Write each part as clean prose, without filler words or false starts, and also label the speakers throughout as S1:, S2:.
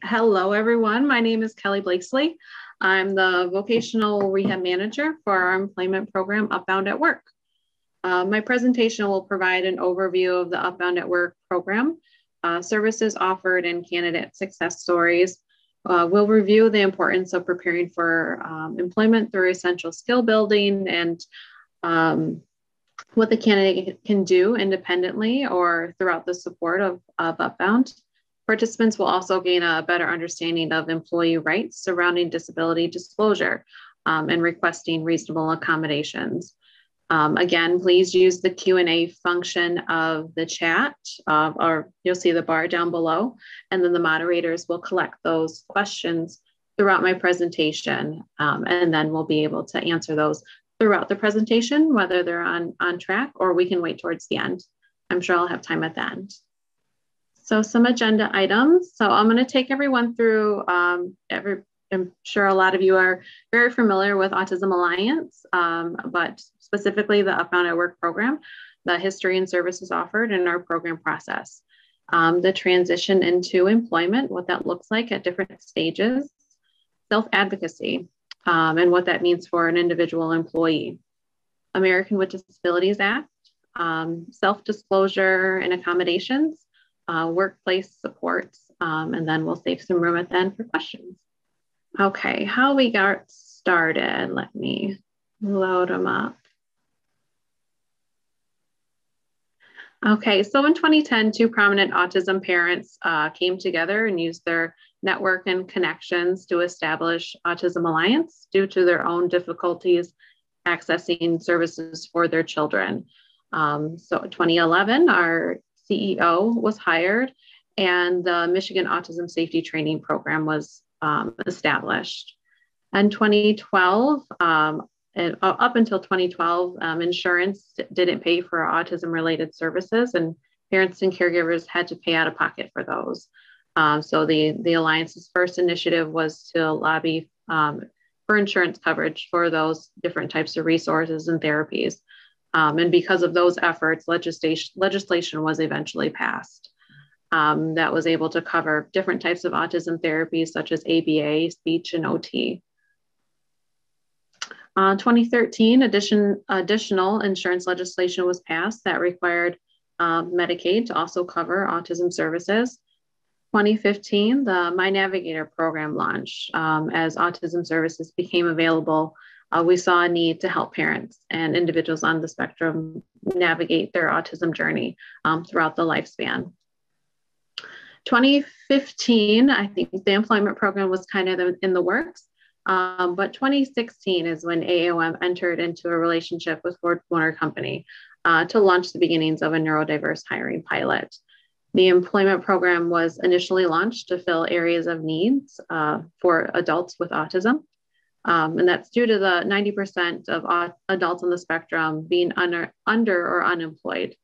S1: Hello, everyone. My name is Kelly Blakesley. I'm the vocational rehab manager for our employment program, Upbound at Work. My presentation will provide an overview of the Upbound at Work program, services offered, and candidate success stories. We'll review the importance of preparing for employment through essential skill building and what the candidate can do independently or throughout the support of Upbound. Participants will also gain a better understanding of employee rights surrounding disability disclosure and requesting reasonable accommodations. Again, please use the Q&A function of the chat, or you'll see the bar down below, and then the moderators will collect those questions throughout my presentation, and then we'll be able to answer those throughout the presentation, whether they're on track or we can wait towards the end. I'm sure I'll have time at the end. So some agenda items. So I'm going to take everyone through, I'm sure a lot of you are very familiar with Autism Alliance, but specifically the Upbound at Work program, the history and services offered in our program process, the transition into employment, what that looks like at different stages, self-advocacy, and what that means for an individual employee, American with Disabilities Act, self-disclosure and accommodations, workplace supports, and then we'll save some room at the end for questions. Okay, how we got started. Let me load them up. Okay, so in 2010, two prominent autism parents came together and used their network and connections to establish Autism Alliance due to their own difficulties accessing services for their children. So in 2011, our CEO was hired and the Michigan Autism Safety Training Program was established. In 2012, and up until 2012, insurance didn't pay for autism-related services, and parents and caregivers had to pay out of pocket for those. So the Alliance's first initiative was to lobby for insurance coverage for those different types of resources and therapies. And because of those efforts, legislation was eventually passed that was able to cover different types of autism therapies, such as ABA, speech, and OT. 2013, additional insurance legislation was passed that required Medicaid to also cover autism services. 2015, the My Navigator program launched. As autism services became available, we saw a need to help parents and individuals on the spectrum navigate their autism journey throughout the lifespan. 2015, I think the employment program was kind of in the works. But 2016 is when AOM entered into a relationship with Ford Motor Company to launch the beginnings of a neurodiverse hiring pilot. The employment program was initially launched to fill areas of needs for adults with autism. And that's due to the 90% of adults on the spectrum being under or unemployed.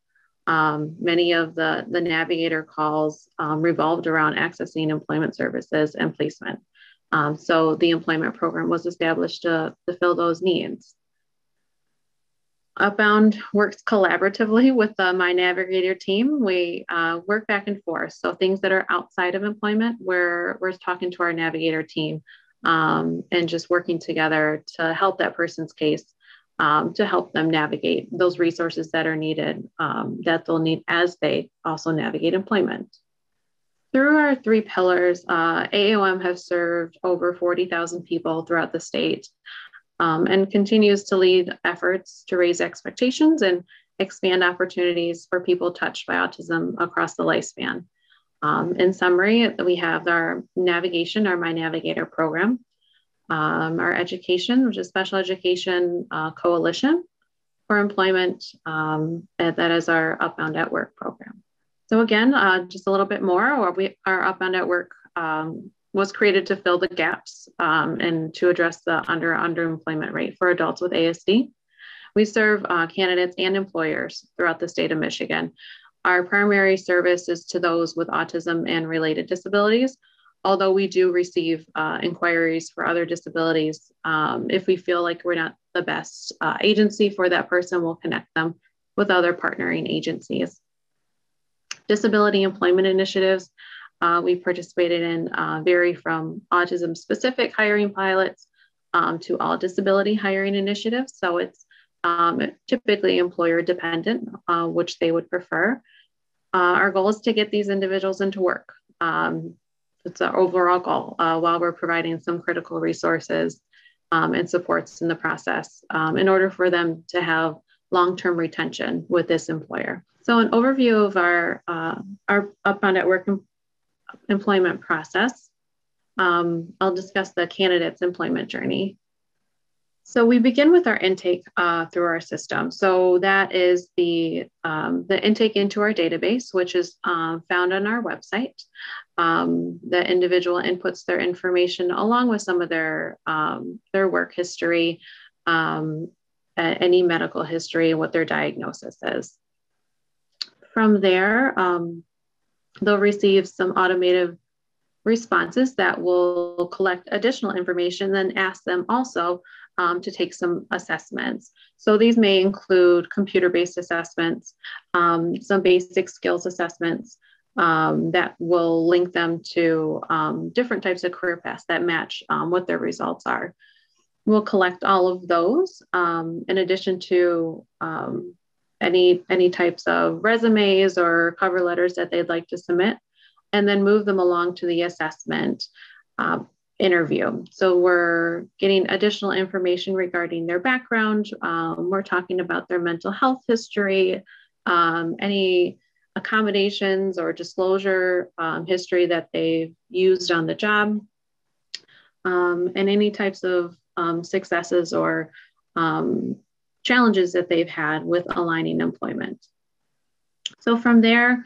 S1: Many of the Navigator calls revolved around accessing employment services and placement. So the employment program was established to fill those needs. Upbound works collaboratively with the My Navigator team. We work back and forth. So things that are outside of employment, we're talking to our Navigator team and just working together to help that person's case, to help them navigate those resources that are needed, that they'll need as they also navigate employment. Through our three pillars, AOM has served over 40,000 people throughout the state and continues to lead efforts to raise expectations and expand opportunities for people touched by autism across the lifespan. In summary, we have our navigation, our My Navigator program, our education, which is Special Education Coalition for Employment, that is our Upbound at Work program. So again, just a little bit more, our Upbound at Work was created to fill the gaps and to address the underemployment rate for adults with ASD. We serve candidates and employers throughout the state of Michigan. Our primary service is to those with autism and related disabilities, although we do receive inquiries for other disabilities. If we feel like we're not the best agency for that person, we'll connect them with other partnering agencies. Disability employment initiatives we participated in vary from autism-specific hiring pilots to all disability hiring initiatives. So it's typically employer dependent, which they would prefer. Our goal is to get these individuals into work. It's our overall goal while we're providing some critical resources and supports in the process in order for them to have long-term retention with this employer. So an overview of our Upbound at Work employment process. I'll discuss the candidate's employment journey. So we begin with our intake through our system. So that is the intake into our database, which is found on our website. The individual inputs their information along with some of their work history, any medical history, what their diagnosis is. From there, they'll receive some automated responses that will collect additional information, then ask them also to take some assessments. So these may include computer-based assessments, some basic skills assessments that will link them to different types of career paths that match what their results are. We'll collect all of those in addition to any types of resumes or cover letters that they'd like to submit, and then move them along to the assessment interview. So we're getting additional information regarding their background. We're talking about their mental health history, any accommodations or disclosure history that they've used on the job, and any types of successes or challenges that they've had with aligning employment. So from there,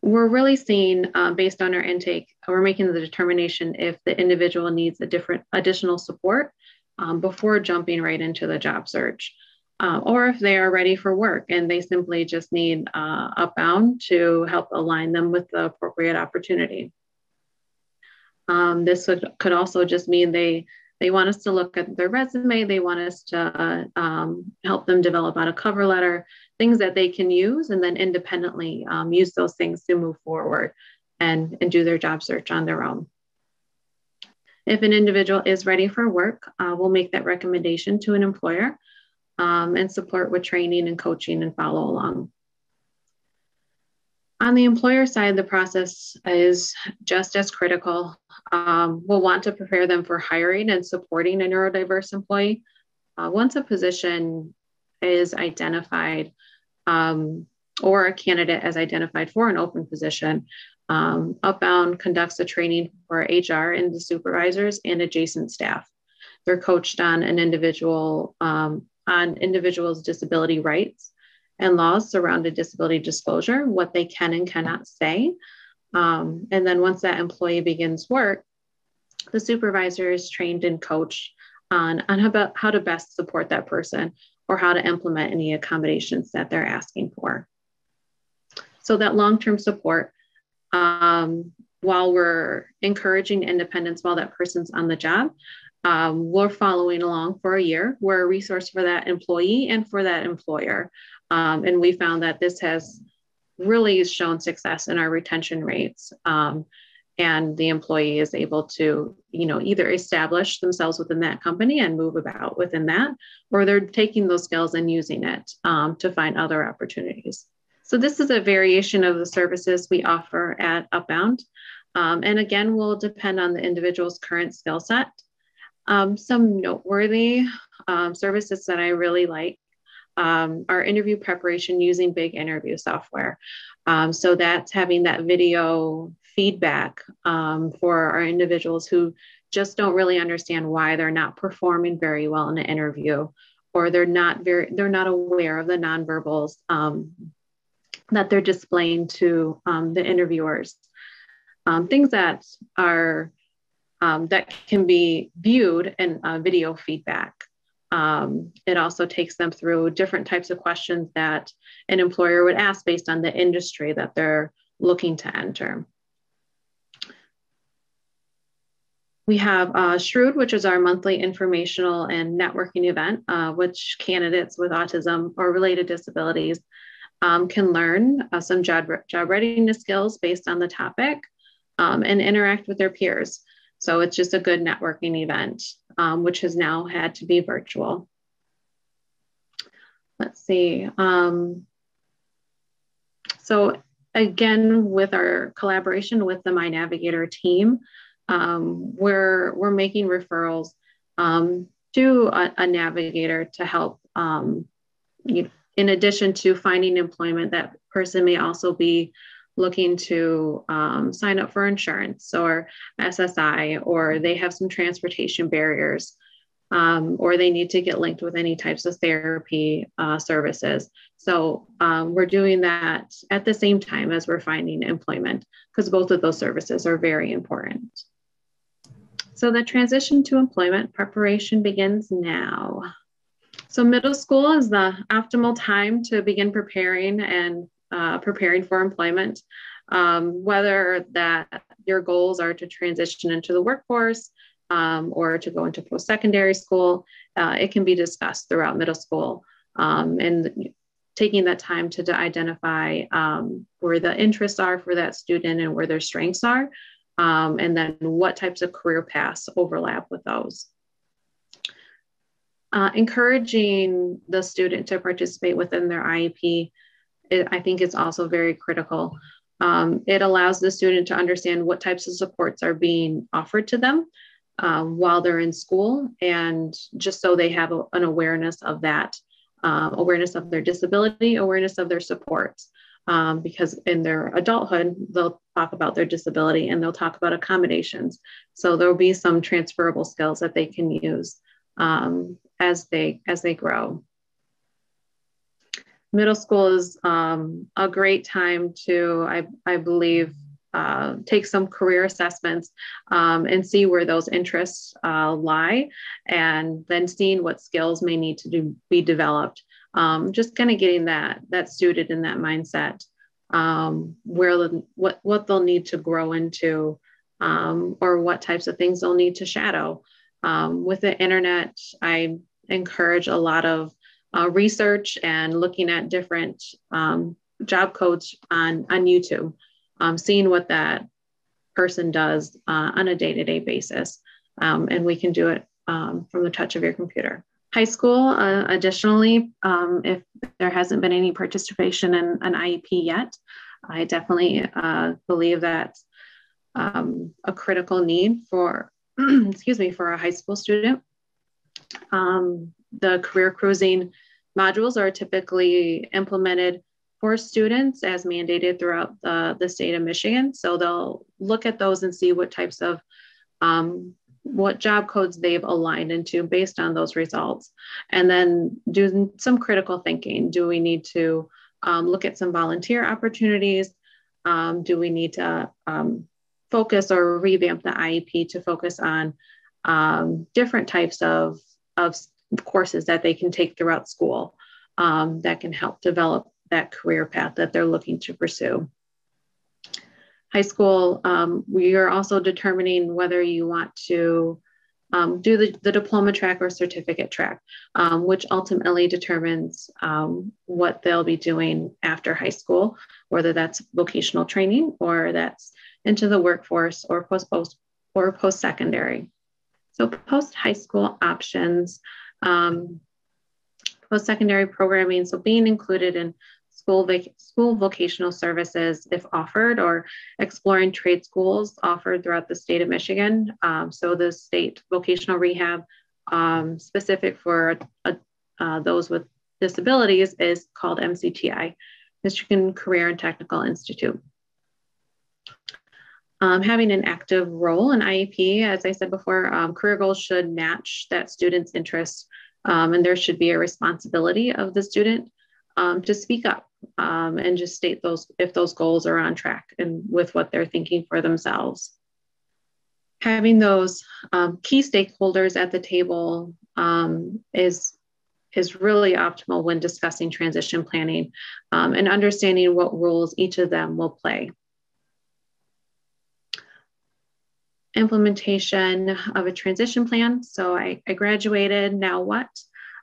S1: we're really seeing, based on our intake, we're making the determination if the individual needs additional support before jumping right into the job search, or if they are ready for work and they simply just need Upbound to help align them with the appropriate opportunity. This could also just mean they want us to look at their resume. They want us to help them develop out a cover letter, things that they can use, and then independently use those things to move forward and do their job search on their own. If an individual is ready for work, we'll make that recommendation to an employer and support with training and coaching and follow along. On the employer side, the process is just as critical. We'll want to prepare them for hiring and supporting a neurodiverse employee. Once a position is identified or a candidate is identified for an open position, Upbound conducts a training for HR and the supervisors and adjacent staff. They're coached on individuals' disability rights and laws surrounding disability disclosure, what they can and cannot say. And then once that employee begins work, the supervisor is trained and coached on how to best support that person or how to implement any accommodations that they're asking for. So that long-term support, while we're encouraging independence while that person's on the job, we're following along for a year. We're a resource for that employee and for that employer. And we found that this has really shown success in our retention rates. And the employee is able to, either establish themselves within that company and move about within that, or they're taking those skills and using it to find other opportunities. So this is a variation of the services we offer at Upbound. And again, will depend on the individual's current skill set. Some noteworthy services that I really like are interview preparation using big interview software. So that's having that video feedback for our individuals who just don't really understand why they're not performing very well in an interview, or they're not aware of the nonverbals that they're displaying to the interviewers. Things that are that can be viewed in video feedback. It also takes them through different types of questions that an employer would ask based on the industry that they're looking to enter. We have Shrewd, which is our monthly informational and networking event, which candidates with autism or related disabilities can learn some job readiness skills based on the topic. and interact with their peers. So it's just a good networking event, which has now had to be virtual. Let's see. So again, with our collaboration with the My Navigator team, we're making referrals to a navigator to help, in addition to finding employment. That person may also be looking to sign up for insurance or SSI, or they have some transportation barriers, or they need to get linked with any types of therapy services. So we're doing that at the same time as we're finding employment, because both of those services are very important. So the transition to employment preparation begins now. So middle school is the optimal time to begin preparing for employment, whether that your goals are to transition into the workforce or to go into post-secondary school. It can be discussed throughout middle school, and taking that time to identify where the interests are for that student and where their strengths are, and then what types of career paths overlap with those. Encouraging the student to participate within their IEP, I think is also very critical. It allows the student to understand what types of supports are being offered to them while they're in school, and just so they have an awareness of that, awareness of their disability, awareness of their supports, because in their adulthood, they'll talk about their disability and they'll talk about accommodations. So there'll be some transferable skills that they can use as they grow. Middle school is a great time to, I believe, take some career assessments and see where those interests lie, and then seeing what skills may need to be developed. Just kind of getting that student in that mindset, what they'll need to grow into, or what types of things they'll need to shadow. With the internet, I encourage a lot of research and looking at different job codes on YouTube, seeing what that person does on a day-to-day basis. And we can do it from the touch of your computer. High school, additionally, if there hasn't been any participation in an IEP yet, I definitely believe that's a critical need for, for a high school student. The career cruising modules are typically implemented for students as mandated throughout the state of Michigan. So they'll look at those and see what types of, what job codes they've aligned into based on those results. And then do some critical thinking. Do we need to look at some volunteer opportunities? Do we need to focus or revamp the IEP to focus on different types of courses that they can take throughout school that can help develop that career path that they're looking to pursue. High school, we are also determining whether you want to do the diploma track or certificate track, which ultimately determines what they'll be doing after high school, whether that's vocational training or that's into the workforce or post-secondary. So post-high school options, post-secondary programming, so being included in school vocational services if offered, or exploring trade schools offered throughout the state of Michigan. So the state vocational rehab specific for those with disabilities is called MCTI, Michigan Career and Technical Institute. Having an active role in IEP, as I said before, career goals should match that student's interests, and there should be a responsibility of the student to speak up and just state if those goals are on track and with what they're thinking for themselves. Having those key stakeholders at the table is really optimal when discussing transition planning, and understanding what roles each of them will play. Implementation of a transition plan. So I graduated, now what?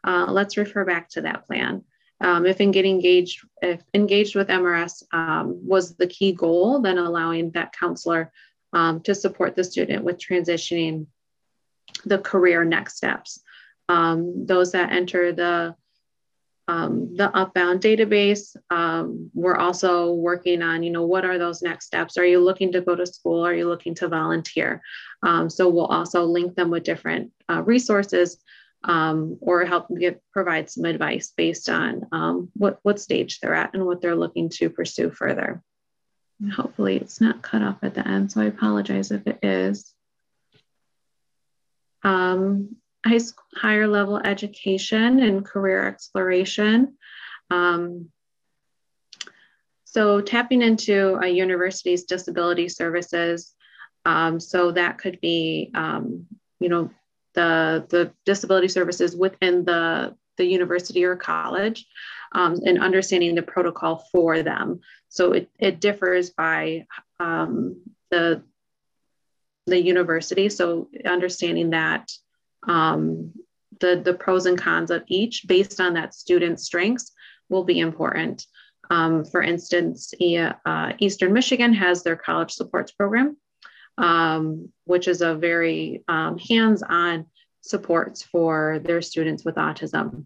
S1: Let's refer back to that plan. If engaged with MRS was the key goal, then allowing that counselor to support the student with transitioning the career next steps. Those that enter the Upbound database, we're also working on, what are those next steps? Are you looking to go to school? Are you looking to volunteer? So we'll also link them with different resources or help provide some advice based on what stage they're at and what they're looking to pursue further. And hopefully it's not cut off at the end, so I apologize if it is. Higher level education and career exploration. So tapping into a university's disability services. So that could be, the disability services within the university or college, and understanding the protocol for them. So it differs by the university. So understanding that the pros and cons of each based on that student's strengths will be important. For instance, Eastern Michigan has their college supports program, which is a very hands-on supports for their students with autism.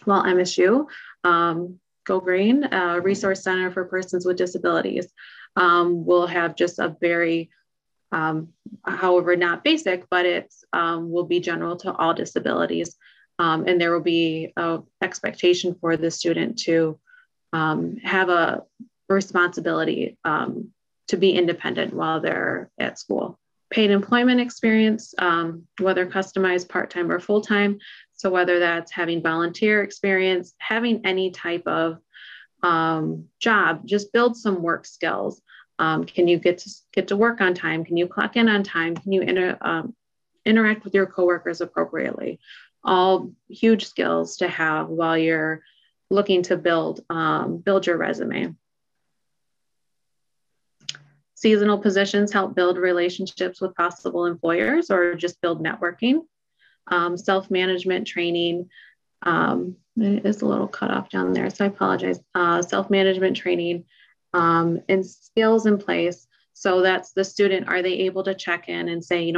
S1: While MSU, Go Green, Resource Center for Persons with Disabilities, will have just a very however, not basic, but it's will be general to all disabilities. And there will be an expectation for the student to have a responsibility to be independent while they're at school. Paid employment experience, whether customized part-time or full-time. So whether that's having volunteer experience, having any type of job, just build some work skills. Can you get to work on time? Can you clock in on time? Can you interact with your coworkers appropriately? All huge skills to have while you're looking to build your resume. Seasonal positions help build relationships with possible employers or just build networking. Self-management training, it is a little cut off down there, so I apologize. Self-management training and skills in place. So that's the student, are they able to check in and say,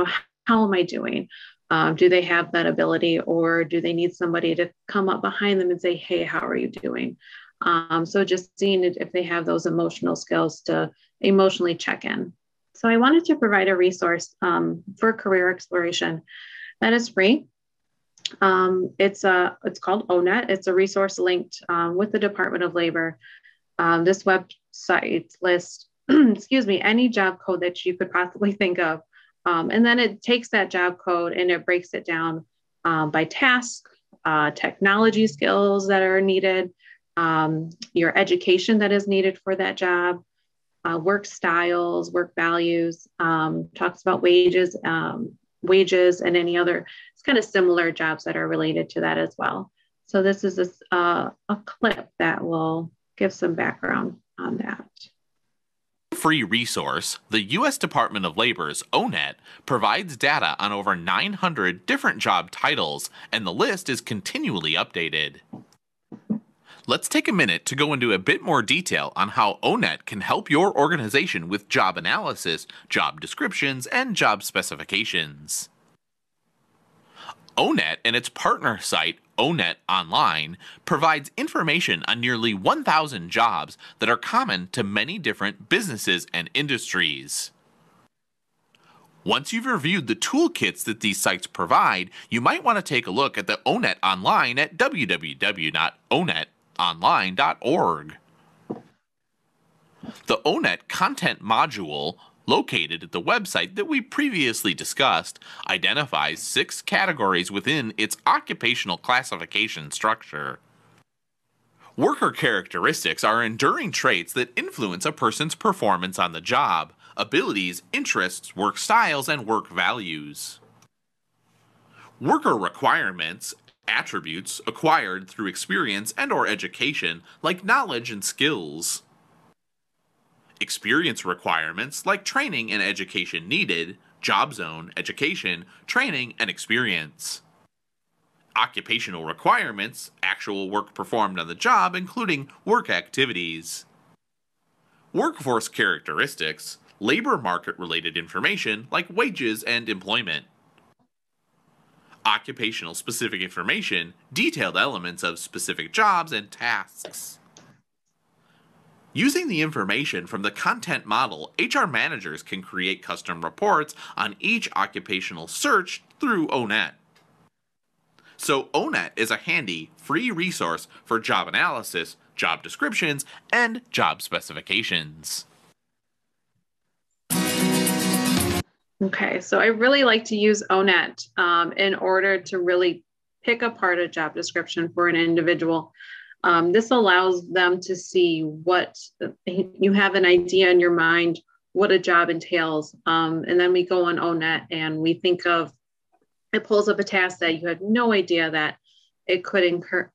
S1: how am I doing? Do they have that ability, or do they need somebody to come up behind them and say, hey, how are you doing? So just seeing if they have those emotional skills to emotionally check in. So I wanted to provide a resource for career exploration that is free. It's called ONET. It's a resource linked with the Department of Labor. This website lists, any job code that you could possibly think of. And then it takes that job code and it breaks it down by task, technology skills that are needed, your education that is needed for that job, work styles, work values, talks about wages and any other, it's kind of similar jobs that are related to that as well. So this is a clip that will give some background on that.
S2: Free resource, the U.S. Department of Labor's ONET provides data on over 900 different job titles, and the list is continually updated. Let's take a minute to go into a bit more detail on how ONET can help your organization with job analysis, job descriptions, and job specifications. ONET and its partner site, ONET Online, provides information on nearly 1,000 jobs that are common to many different businesses and industries. Once you've reviewed the toolkits that these sites provide, you might want to take a look at the ONET Online at www.onetonline.org. The ONET content module, located at the website that we previously discussed, identifies 6 categories within its occupational classification structure. Worker characteristics are enduring traits that influence a person's performance on the job, abilities, interests, work styles, and work values. Worker requirements, attributes acquired through experience and/or education, like knowledge and skills. Experience requirements, like training and education needed, job zone, education, training, and experience. Occupational requirements, actual work performed on the job, including work activities. Workforce characteristics, labor market related information like wages and employment, occupational specific information, detailed elements of specific jobs and tasks. Using the information from the content model, HR managers can create custom reports on each occupational search through ONET. So ONET is a handy, free resource for job analysis, job descriptions, and job specifications.
S1: Okay, so I really like to use ONET in order to really pick apart a job description for an individual. This allows them to see what you have an idea in your mind, what a job entails. And then we go on ONET and we think of, it pulls up a task that you had no idea that it could include.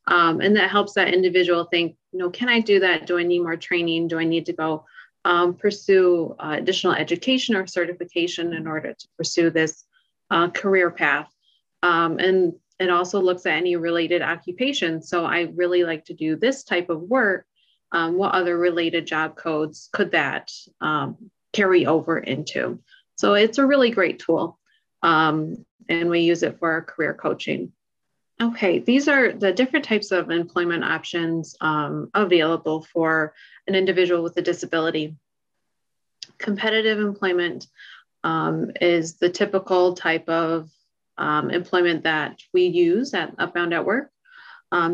S1: And that helps that individual think, can I do that? Do I need more training? Do I need to go pursue additional education or certification in order to pursue this career path? And it also looks at any related occupations. So I really like to do this type of work. What other related job codes could that carry over into? So it's a really great tool. And we use it for our career coaching. Okay, these are the different types of employment options available for an individual with a disability. Competitive employment is the typical type of employment that we use at Upbound at Work.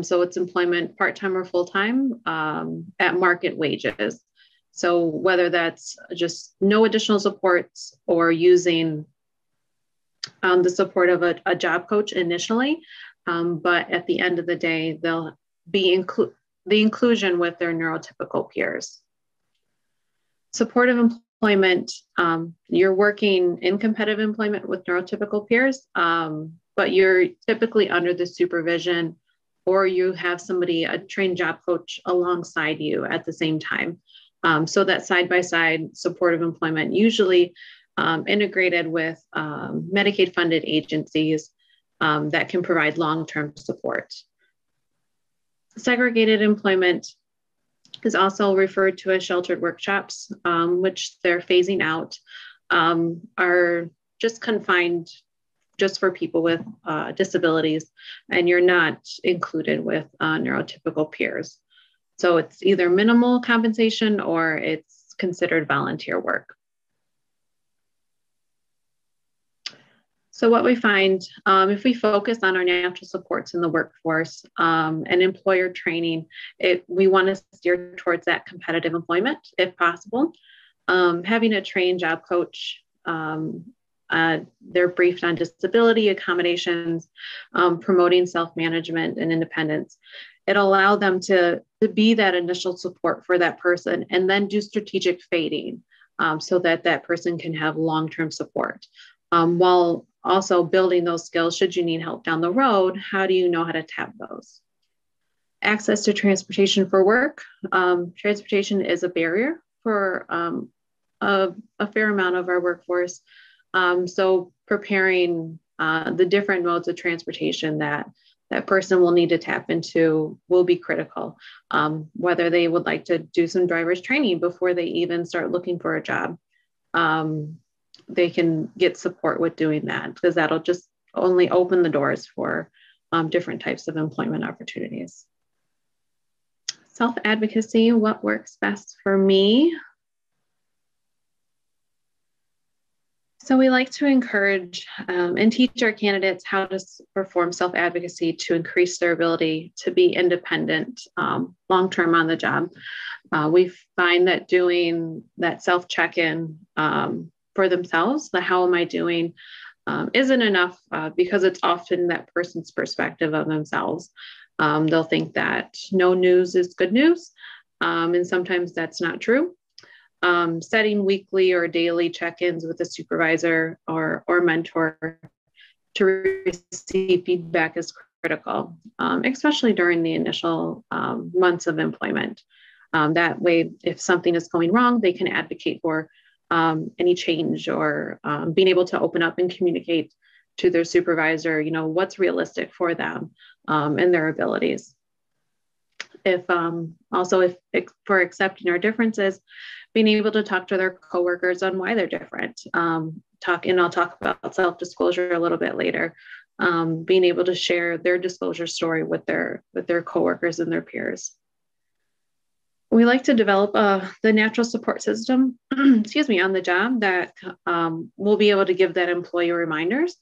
S1: So it's employment part-time or full-time at market wages. So whether that's just no additional supports or using the support of a job coach initially, but at the end of the day, they'll be the inclusion with their neurotypical peers. Supportive employment, you're working in competitive employment with neurotypical peers, but you're typically under the supervision or you have somebody, a trained job coach alongside you at the same time. So that side-by-side supportive employment, usually integrated with Medicaid-funded agencies that can provide long-term support. Segregated employment is also referred to as sheltered workshops, which they're phasing out, are just confined just for people with disabilities, and you're not included with neurotypical peers. So it's either minimal compensation or it's considered volunteer work. So what we find, if we focus on our natural supports in the workforce and employer training, we want to steer towards that competitive employment if possible. Having a trained job coach, they're briefed on disability accommodations, promoting self-management and independence. It allowed them to be that initial support for that person and then do strategic fading so that that person can have long-term support. While also building those skills, should you need help down the road, how do you know how to tap those? Access to transportation for work. Transportation is a barrier for a fair amount of our workforce. So preparing the different modes of transportation that person will need to tap into will be critical. Whether they would like to do some driver's training before they even start looking for a job. They can get support with doing that because that'll just only open the doors for different types of employment opportunities. Self-advocacy, what works best for me? So we like to encourage and teach our candidates how to perform self-advocacy to increase their ability to be independent long-term on the job. We find that doing that self-check-in for themselves, the how am I doing, isn't enough because it's often that person's perspective of themselves. They'll think that no news is good news, and sometimes that's not true. Setting weekly or daily check-ins with a supervisor or mentor to receive feedback is critical, especially during the initial months of employment. That way, if something is going wrong, they can advocate for any change or being able to open up and communicate to their supervisor, what's realistic for them and their abilities. if for accepting our differences, being able to talk to their coworkers on why they're different. And I'll talk about self-disclosure a little bit later. Being able to share their disclosure story with their coworkers and their peers. We like to develop the natural support system, excuse me, on the job that will be able to give that employee reminders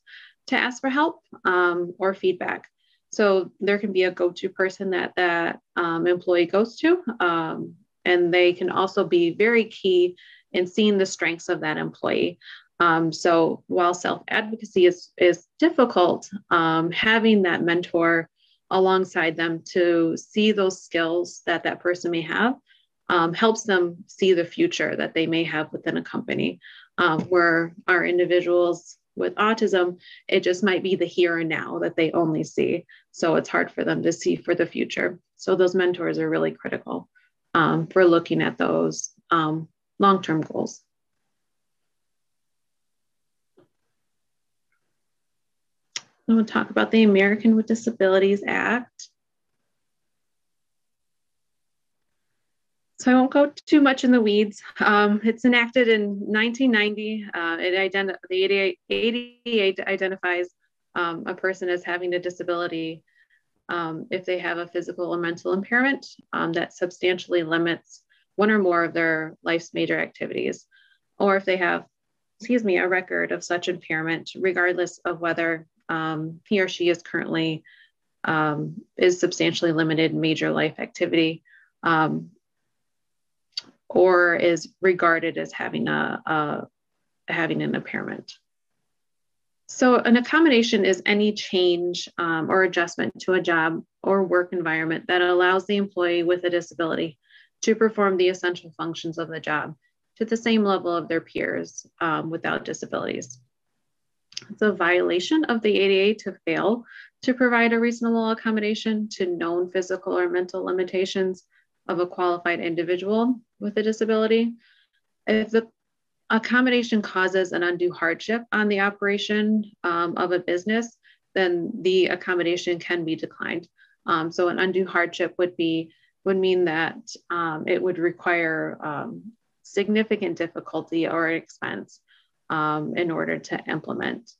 S1: to ask for help or feedback. So there can be a go-to person that employee goes to, and they can also be very key in seeing the strengths of that employee. So while self-advocacy is difficult, having that mentor alongside them to see those skills that person may have helps them see the future that they may have within a company. Where our individuals with autism, it just might be the here and now that they only see. So it's hard for them to see for the future. So those mentors are really critical for looking at those long-term goals. I'm going to talk about the American with Disabilities Act. So I won't go too much in the weeds. It's enacted in 1990. The ADA identifies a person as having a disability if they have a physical or mental impairment that substantially limits one or more of their life's major activities, or if they have, a record of such impairment, regardless of whether he or she is currently is substantially limited in major life activity, or is regarded as having having an impairment. So an accommodation is any change or adjustment to a job or work environment that allows the employee with a disability to perform the essential functions of the job to the same level of their peers without disabilities. It's a violation of the ADA to fail to provide a reasonable accommodation to known physical or mental limitations of a qualified individual with a disability. If the accommodation causes an undue hardship on the operation of a business, then the accommodation can be declined. So an undue hardship would mean that it would require significant difficulty or expense in order to implement.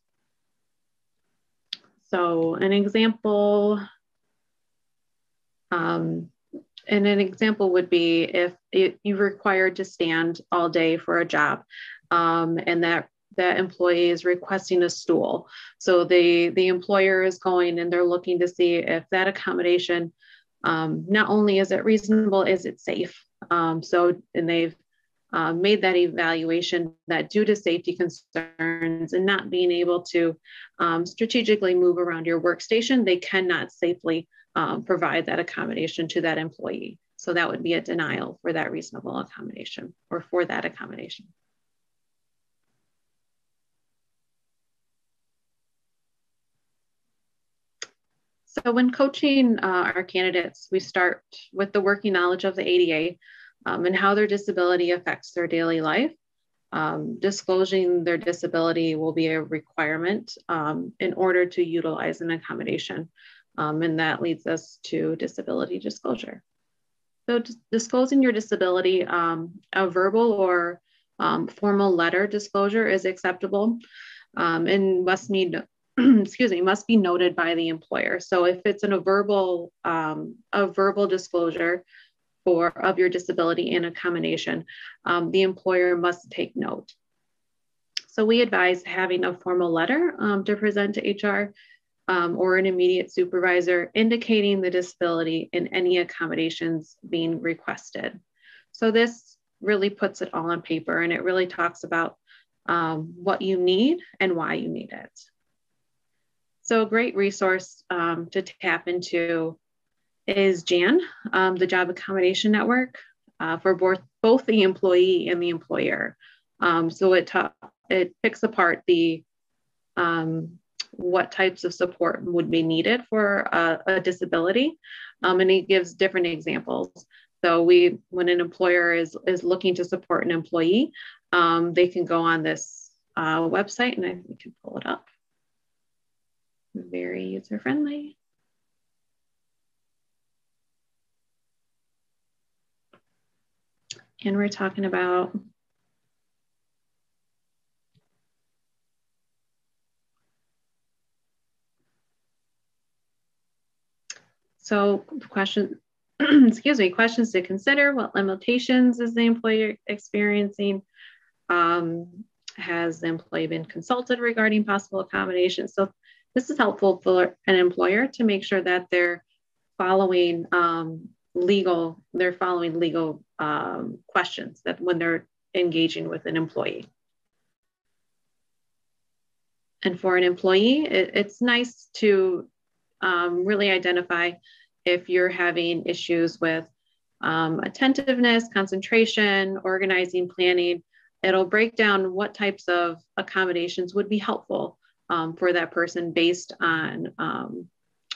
S1: So an example, would be if you're required to stand all day for a job and that employee is requesting a stool. So the employer is going and they're looking to see if that accommodation, not only is it reasonable, is it safe? And they've made that evaluation that due to safety concerns and not being able to strategically move around your workstation, they cannot safely provide that accommodation to that employee. So that would be a denial for that reasonable accommodation or for that accommodation. So when coaching our candidates, we start with the working knowledge of the ADA and how their disability affects their daily life. Disclosing their disability will be a requirement in order to utilize an accommodation. And that leads us to disability disclosure. So disclosing your disability, a verbal or formal letter disclosure is acceptable and must be noted by the employer. So if it's a verbal disclosure of your disability and accommodation, the employer must take note. So we advise having a formal letter to present to HR or an immediate supervisor indicating the disability and any accommodations being requested. So this really puts it all on paper and it really talks about what you need and why you need it. So a great resource to tap into is JAN, the Job Accommodation Network for both the employee and the employer. So it picks apart the what types of support would be needed for a disability, and it gives different examples. So when an employer is looking to support an employee, they can go on this website, and we can pull it up. Very user friendly. And we're talking about questions to consider. What limitations is the employer experiencing? Has the employee been consulted regarding possible accommodations? So this is helpful for an employer to make sure that they're following legal questions that when they're engaging with an employee. And for an employee, it's nice to really identify if you're having issues with attentiveness, concentration, organizing, planning. It'll break down what types of accommodations would be helpful for that person based on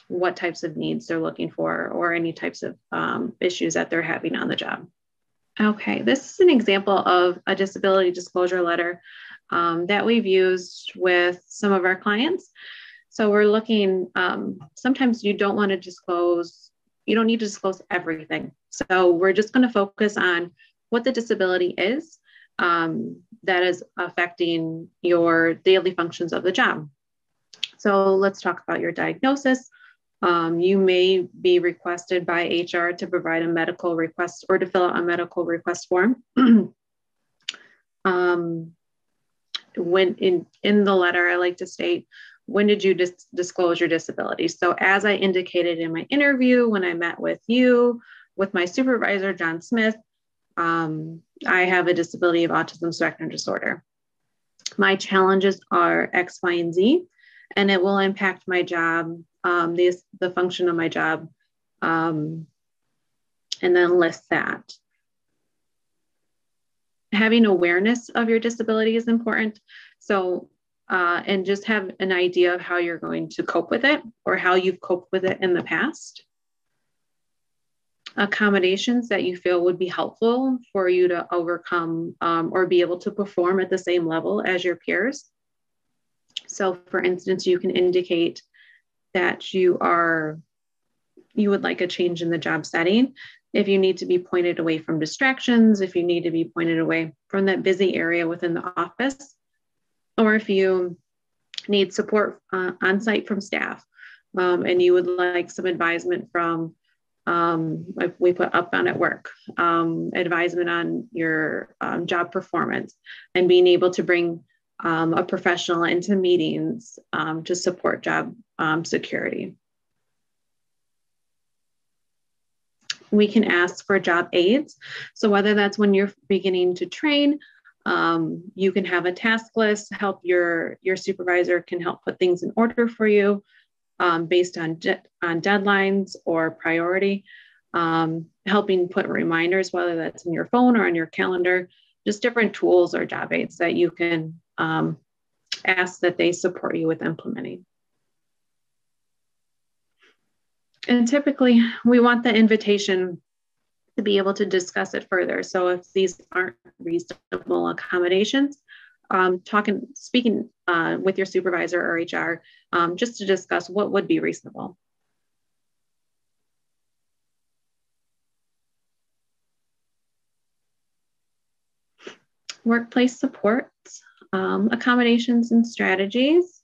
S1: what types of needs they're looking for or any types of issues that they're having on the job. Okay, this is an example of a disability disclosure letter that we've used with some of our clients. So we're looking, sometimes you don't want to disclose, you don't need to disclose everything. So we're just going to focus on what the disability is that is affecting your daily functions of the job. So let's talk about your diagnosis. You may be requested by HR to provide a medical request or to fill out a medical request form. When in the letter, I like to state, when did you disclose your disability? So as I indicated in my interview, when I met with you, with my supervisor, John Smith, I have a disability of autism spectrum disorder. My challenges are X, Y, and Z, and it will impact my job, the function of my job, and then list that. Having awareness of your disability is important. So, and just have an idea of how you're going to cope with it or how you've coped with it in the past. Accommodations that you feel would be helpful for you to overcome or be able to perform at the same level as your peers. So for instance, you can indicate that you would like a change in the job setting. If you need to be pointed away from distractions, if you need to be pointed away from that busy area within the office, or if you need support on site from staff and you would like some advisement from, like we put Upbound at work, advisement on your job performance and being able to bring a professional into meetings to support job security. We can ask for job aids. So whether that's when you're beginning to train, you can have a task list, help your supervisor can help put things in order for you based on deadlines or priority, helping put reminders, whether that's in your phone or on your calendar, just different tools or job aids that you can ask that they support you with implementing. And typically we want the invitation to be able to discuss it further. So if these aren't reasonable accommodations, speaking with your supervisor or HR, just to discuss what would be reasonable. Workplace supports, accommodations and strategies.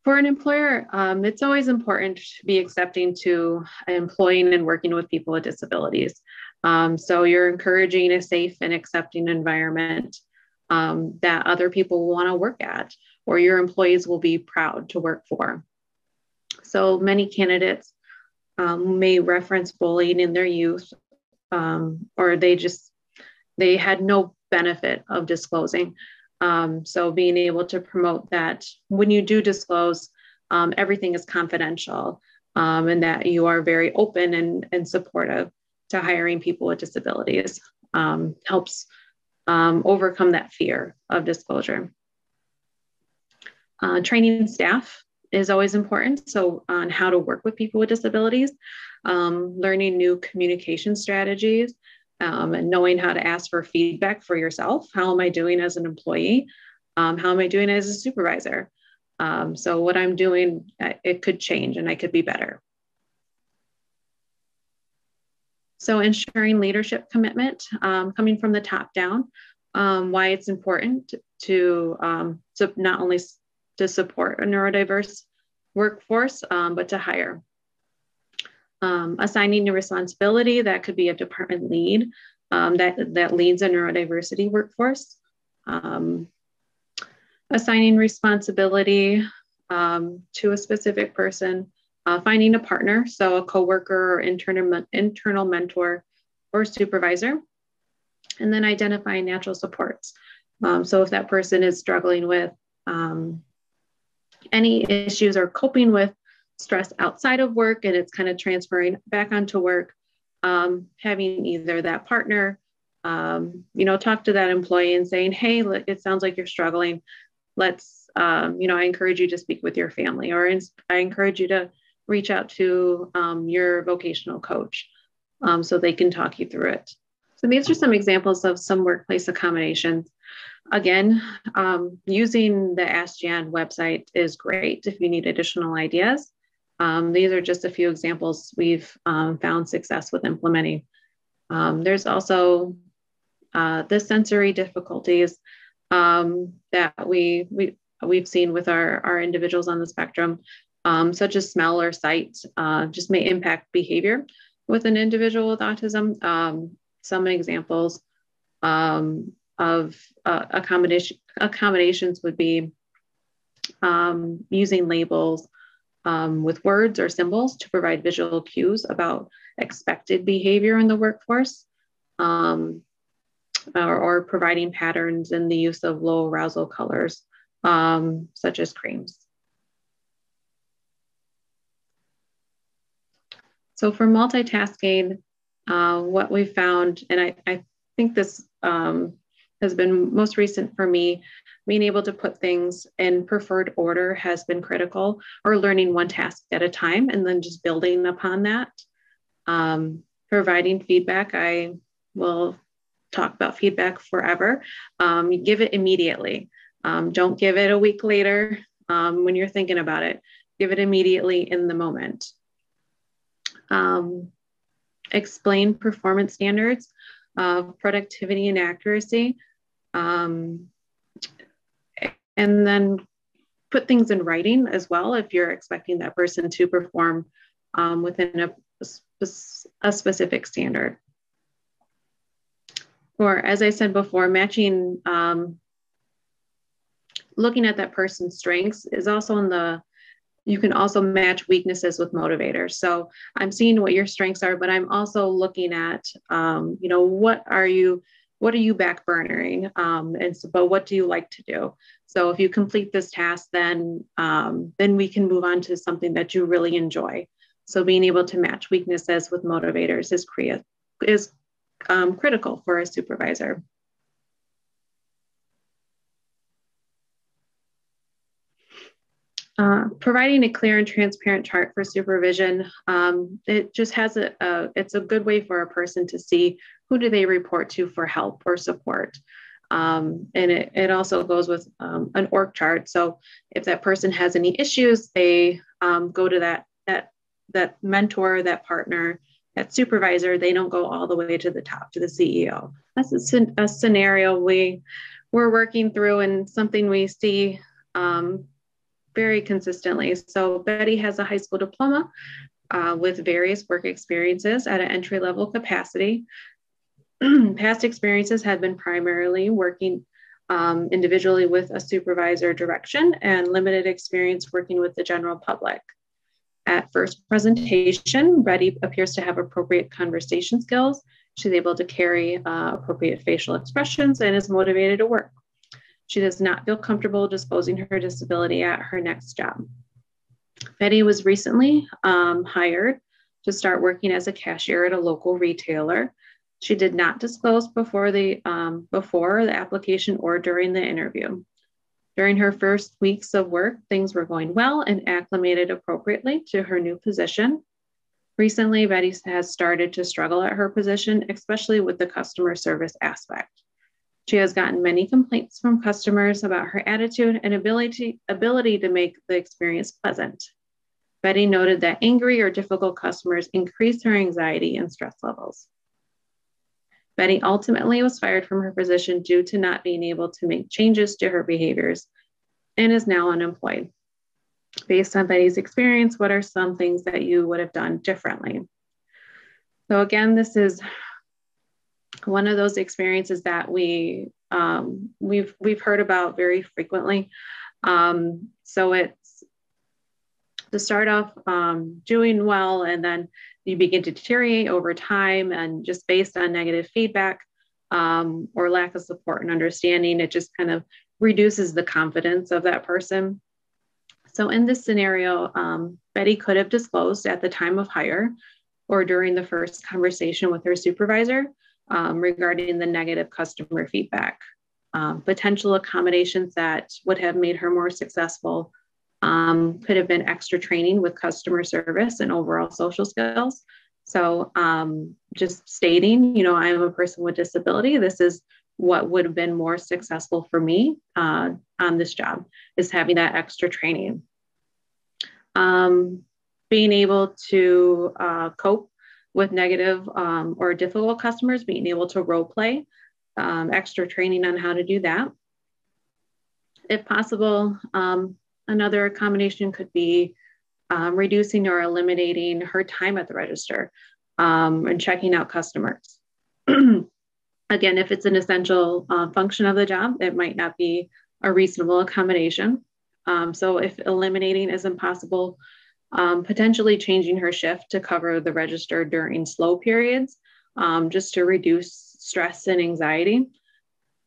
S1: For an employer, it's always important to be accepting to employing and working with people with disabilities. So you're encouraging a safe and accepting environment that other people want to work at, or your employees will be proud to work for. So many candidates may reference bullying in their youth, or they had no benefit of disclosing. So being able to promote that when you do disclose, everything is confidential and that you are very open and supportive to hiring people with disabilities helps overcome that fear of disclosure. Training staff is always important. So on how to work with people with disabilities, learning new communication strategies, and knowing how to ask for feedback for yourself. How am I doing as an employee? How am I doing as a supervisor? So what I'm doing, it could change and I could be better. So ensuring leadership commitment, coming from the top down, why it's important to not only to support a neurodiverse workforce, but to hire. Assigning a responsibility, that could be a department lead that leads a neurodiversity workforce. Assigning responsibility to a specific person, finding a partner, so a coworker or internal mentor or supervisor, and then identifying natural supports. So if that person is struggling with any issues or coping with stress outside of work and it's kind of transferring back onto work, having either that partner, talk to that employee and saying, hey, it sounds like you're struggling. Let's, I encourage you to speak with your family, or I encourage you to reach out to your vocational coach so they can talk you through it. So these are some examples of some workplace accommodations. Again, using the AskJan website is great if you need additional ideas. These are just a few examples we've found success with implementing. There's also the sensory difficulties that we've seen with our individuals on the spectrum, such as smell or sight, just may impact behavior with an individual with autism. Some examples of accommodations would be using labels with words or symbols to provide visual cues about expected behavior in the workforce, or providing patterns in the use of low arousal colors, such as creams. So for multitasking, what we found, and I think this has been most recent for me, being able to put things in preferred order has been critical, or learning one task at a time and then just building upon that. Providing feedback, I will talk about feedback forever. You give it immediately. Don't give it a week later when you're thinking about it. Give it immediately in the moment. Explain performance standards of productivity and accuracy. And then put things in writing as well if you're expecting that person to perform within a specific standard. Or, as I said before, matching, looking at that person's strengths is also you can also match weaknesses with motivators. So I'm seeing what your strengths are, but I'm also looking at, what are you back burnering? But what do you like to do? So if you complete this task, then we can move on to something that you really enjoy. So being able to match weaknesses with motivators is critical for a supervisor. Providing a clear and transparent chart for supervision, it just has it's a good way for a person to see who do they report to for help or support. And it also goes with an org chart. So if that person has any issues, they go to that mentor, that partner, that supervisor. They don't go all the way to the top, to the CEO. That's a scenario we're working through, and something we see very consistently. So Betty has a high school diploma with various work experiences at an entry-level capacity. Past experiences had been primarily working individually with a supervisor direction, and limited experience working with the general public. At first presentation, Betty appears to have appropriate conversation skills. She's able to carry appropriate facial expressions and is motivated to work. She does not feel comfortable disclosing her disability at her next job. Betty was recently hired to start working as a cashier at a local retailer. She did not disclose before the application or during the interview. During her first weeks of work, things were going well and acclimated appropriately to her new position. Recently, Betty has started to struggle at her position, especially with the customer service aspect. She has gotten many complaints from customers about her attitude and ability to make the experience pleasant. Betty noted that angry or difficult customers increase her anxiety and stress levels. Betty ultimately was fired from her position due to not being able to make changes to her behaviors and is now unemployed. Based on Betty's experience, what are some things that you would have done differently? So again, this is one of those experiences that we've heard about very frequently. So it's to start off doing well, and then you begin to deteriorate over time, and just based on negative feedback or lack of support and understanding, it just kind of reduces the confidence of that person. So in this scenario, Betty could have disclosed at the time of hire or during the first conversation with her supervisor regarding the negative customer feedback. Potential accommodations that would have made her more successful could have been extra training with customer service and overall social skills. So just stating, I'm a person with disability. This is what would have been more successful for me on this job, is having that extra training. Being able to cope with negative or difficult customers, being able to role play, extra training on how to do that. If possible, another accommodation could be reducing or eliminating her time at the register and checking out customers. Again, if it's an essential function of the job, it might not be a reasonable accommodation. So if eliminating isn't possible, potentially changing her shift to cover the register during slow periods, just to reduce stress and anxiety.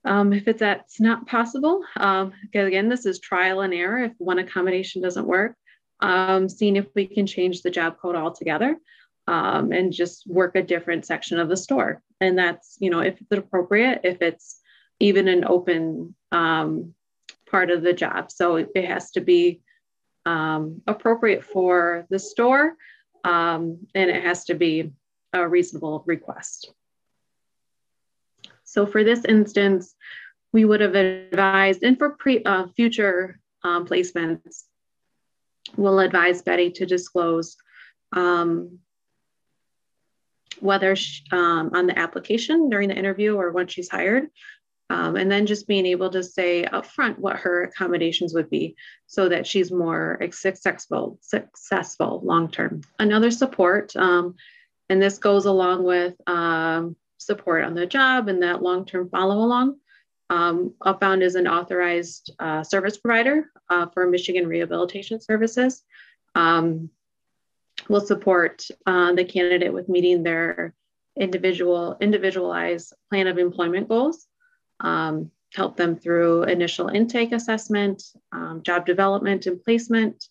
S1: If that's not possible, again, this is trial and error. If one accommodation doesn't work, seeing if we can change the job code altogether and just work a different section of the store. And that's, if it's appropriate, if it's even an open part of the job. So it has to be appropriate for the store, and it has to be a reasonable request. So for this instance, we would have advised, and for future placements, we'll advise Betty to disclose whether on the application during the interview or once she's hired, and then just being able to say upfront what her accommodations would be so that she's more successful long-term. Another support, and this goes along with support on the job and that long-term follow-along. Upbound is an authorized service provider for Michigan Rehabilitation Services. We'll support the candidate with meeting their individualized plan of employment goals, help them through initial intake assessment, job development and placement,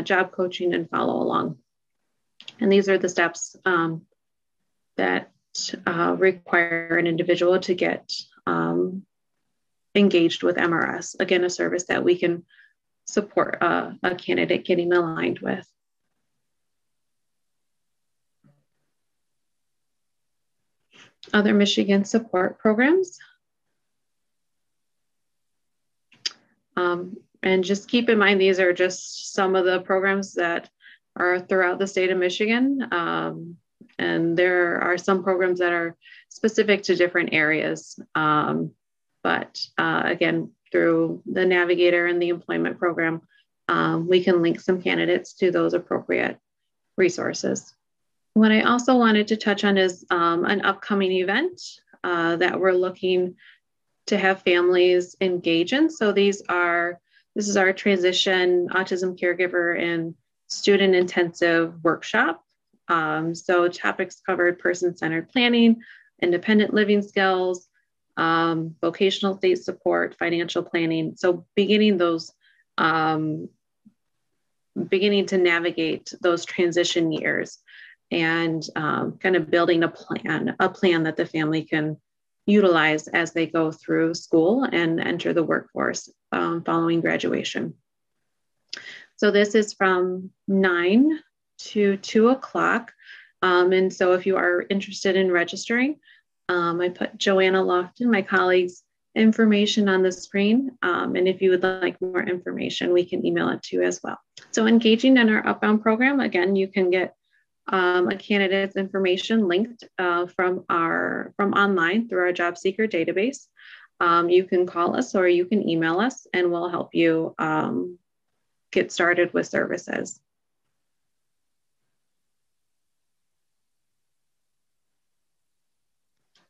S1: job coaching, and follow along. And these are the steps that require an individual to get engaged with MRS. Again, a service that we can support a candidate getting aligned with. Other Michigan support programs. And just keep in mind, these are just some of the programs that are throughout the state of Michigan. And there are some programs that are specific to different areas. But again, through the Navigator and the employment program, we can link some candidates to those appropriate resources. What I also wanted to touch on is an upcoming event that we're looking to have families engage in. So this is our transition autism caregiver and student intensive workshop. So topics covered: person-centered planning, independent living skills, vocational state support, financial planning. So beginning to navigate those transition years and kind of building a plan that the family can utilize as they go through school and enter the workforce following graduation. So this is from 9 to 2 o'clock. And so if you are interested in registering, I put Joanna Lofton, my colleague's information on the screen. And if you would like more information, we can email it to you as well. So engaging in our Upbound program, again, you can get a candidate's information linked from online through our job seeker database. You can call us or you can email us and we'll help you get started with services.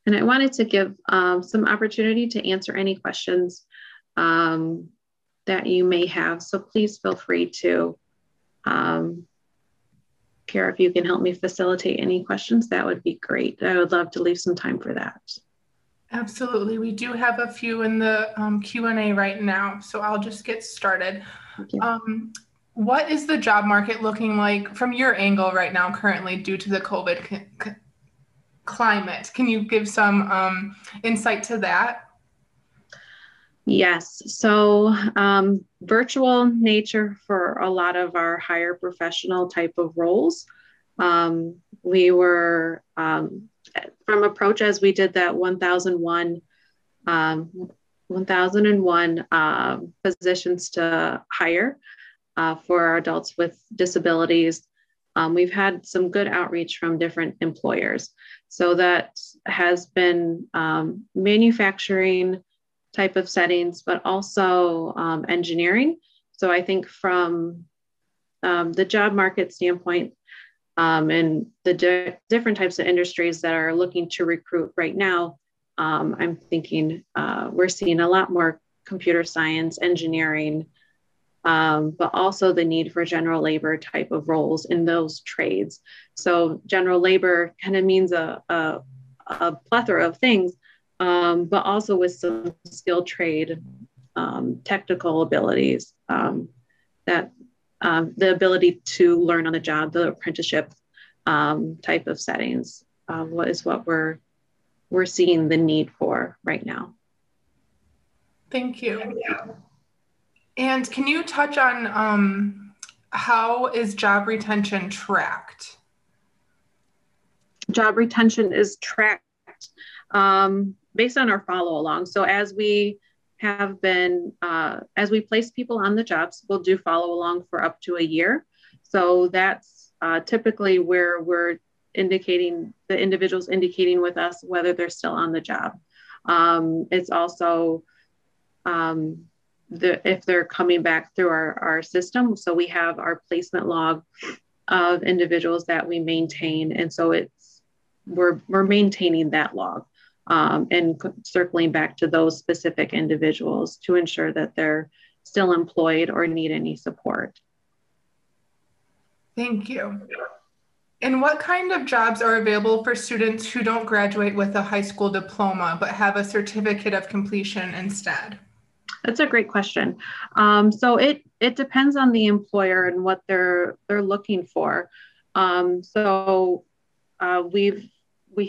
S1: And I wanted to give some opportunity to answer any questions that you may have. So please feel free to, Kara, if you can help me facilitate any questions, that would be great. I would love to leave some time for that.
S3: Absolutely. We do have a few in the Q&A right now, so I'll just get started. What is the job market looking like from your angle right now currently due to the COVID climate? Can you give some insight to that?
S1: Yes. So virtual nature for a lot of our higher professional type of roles. We were from approach as we did that 1001 positions to hire for our adults with disabilities. We've had some good outreach from different employers. So that has been manufacturing type of settings, but also engineering. So I think from the job market standpoint and the different types of industries that are looking to recruit right now, I'm thinking we're seeing a lot more computer science, engineering, but also the need for general labor type of roles in those trades. So general labor kind of means a plethora of things, but also with some skilled trade technical abilities that the ability to learn on the job, the apprenticeship type of settings, what we're seeing the need for right now.
S3: Thank you. And can you touch on how is job retention tracked?
S1: Job retention is tracked based on our follow along. So as we have been, as we place people on the jobs, we'll do follow along for up to a year. So that's typically where we're indicating, the individuals indicating with us whether they're still on the job. It's also if they're coming back through our system. So we have our placement log of individuals that we maintain. And so we're maintaining that log and circling back to those specific individuals to ensure that they're still employed or need any support.
S3: Thank you. And what kind of jobs are available for students who don't graduate with a high school diploma, but have a certificate of completion instead?
S1: That's a great question. So it depends on the employer and what they're looking for. We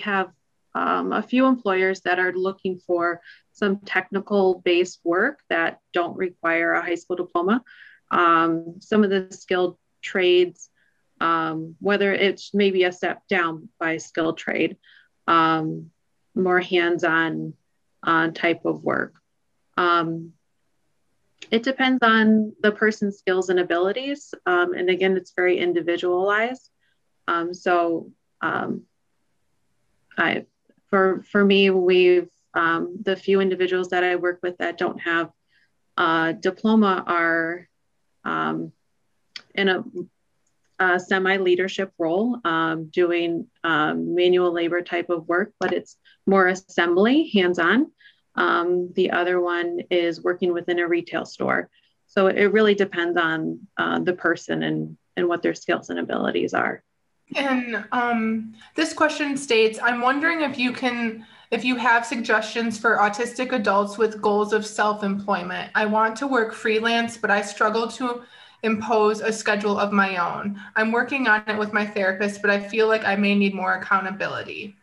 S1: have a few employers that are looking for some technical based work that don't require a high school diploma. Some of the skilled trades, whether it's maybe a step down by skilled trade, more hands-on type of work. It depends on the person's skills and abilities. And again, it's very individualized. For me, we've the few individuals that I work with that don't have a diploma are in a semi-leadership role, doing manual labor type of work, but it's more assembly, hands-on. The other one is working within a retail store. So it really depends on the person and what their skills and abilities are.
S3: And this question states, I'm wondering if you have suggestions for autistic adults with goals of self-employment. I want to work freelance, but I struggle to impose a schedule of my own. I'm working on it with my therapist, but I feel like I may need more accountability.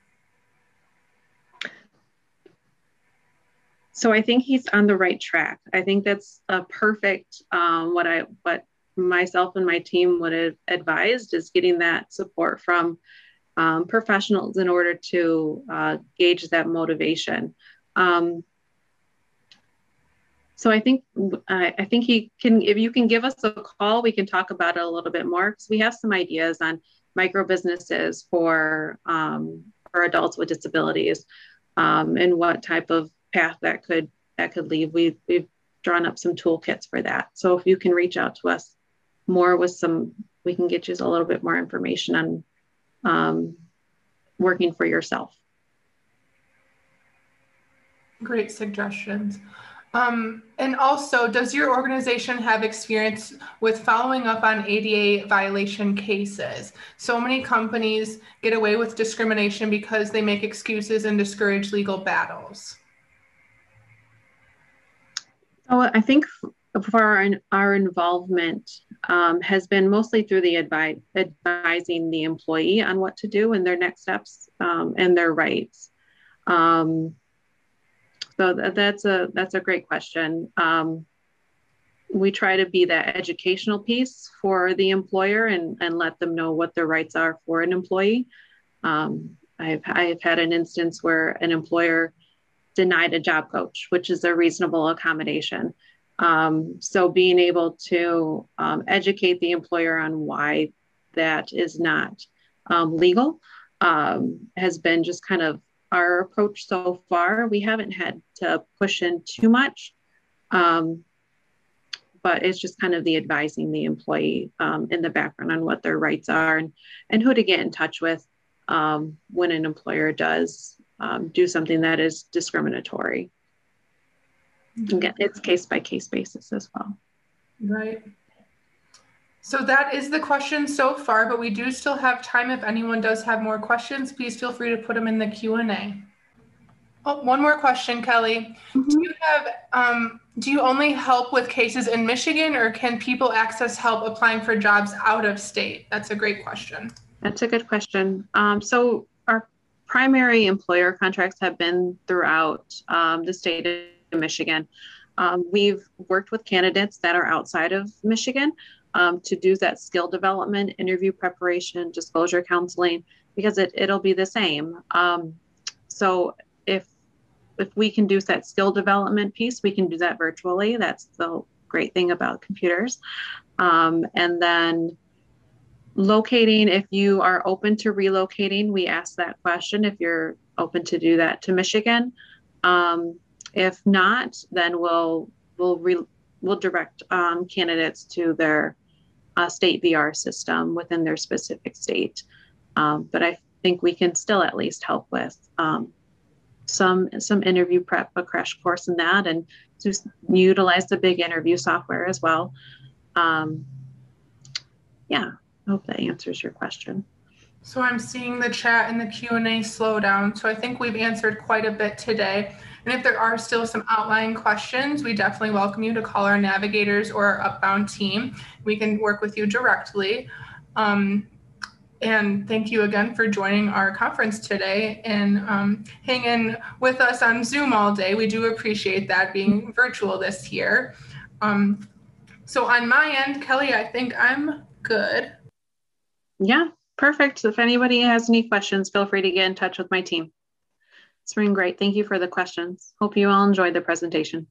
S1: So I think he's on the right track. I think that's a perfect, what myself and my team would have advised is getting that support from professionals in order to gauge that motivation. So I think he can, if you can give us a call, we can talk about it a little bit more because we have some ideas on micro businesses for adults with disabilities, and what type of path that could lead. We've drawn up some toolkits for that. So if you can reach out to us more with we can get you a little bit more information on working for yourself.
S3: Great suggestions. And also, does your organization have experience with following up on ADA violation cases? So many companies get away with discrimination because they make excuses and discourage legal battles.
S1: So I think for our involvement has been mostly through the advising the employee on what to do and their next steps and their rights. So that's a great question. We try to be that educational piece for the employer and let them know what their rights are for an employee. I've had an instance where an employer denied a job coach, which is a reasonable accommodation. So being able to educate the employer on why that is not legal has been just kind of our approach so far. We haven't had to push in too much, but it's just kind of the advising the employee in the background on what their rights are and who to get in touch with when an employer does do something that is discriminatory. Again, it's case by case basis as well.
S3: Right. So that is the question so far, but we do still have time. If anyone does have more questions, please feel free to put them in the Q&A. Oh, one more question, Kelly. Mm-hmm. Do you only help with cases in Michigan, or can people access help applying for jobs out of state? That's a great question.
S1: That's a good question. So our primary employer contracts have been throughout the state of Michigan. We've worked with candidates that are outside of Michigan to do that skill development, interview preparation, disclosure counseling, because it'll be the same. So if we can do that skill development piece, we can do that virtually. That's the great thing about computers. And then locating, if you are open to relocating, we ask that question if you're open to do that to Michigan. If not, then we'll direct candidates to their state VR system within their specific state. But I think we can still at least help with some interview prep, a crash course in that, and just utilize the big interview software as well. Yeah, I hope that answers your question.
S3: So I'm seeing the chat and the Q&A slow down. So I think we've answered quite a bit today. And if there are still some outlying questions, we definitely welcome you to call our navigators or our Upbound team. We can work with you directly. And thank you again for joining our conference today and hanging with us on Zoom all day. We do appreciate that, being virtual this year. So on my end, Kelly, I think I'm good.
S1: Yeah, perfect. So if anybody has any questions, feel free to get in touch with my team. It's been great. Thank you for the questions. Hope you all enjoyed the presentation.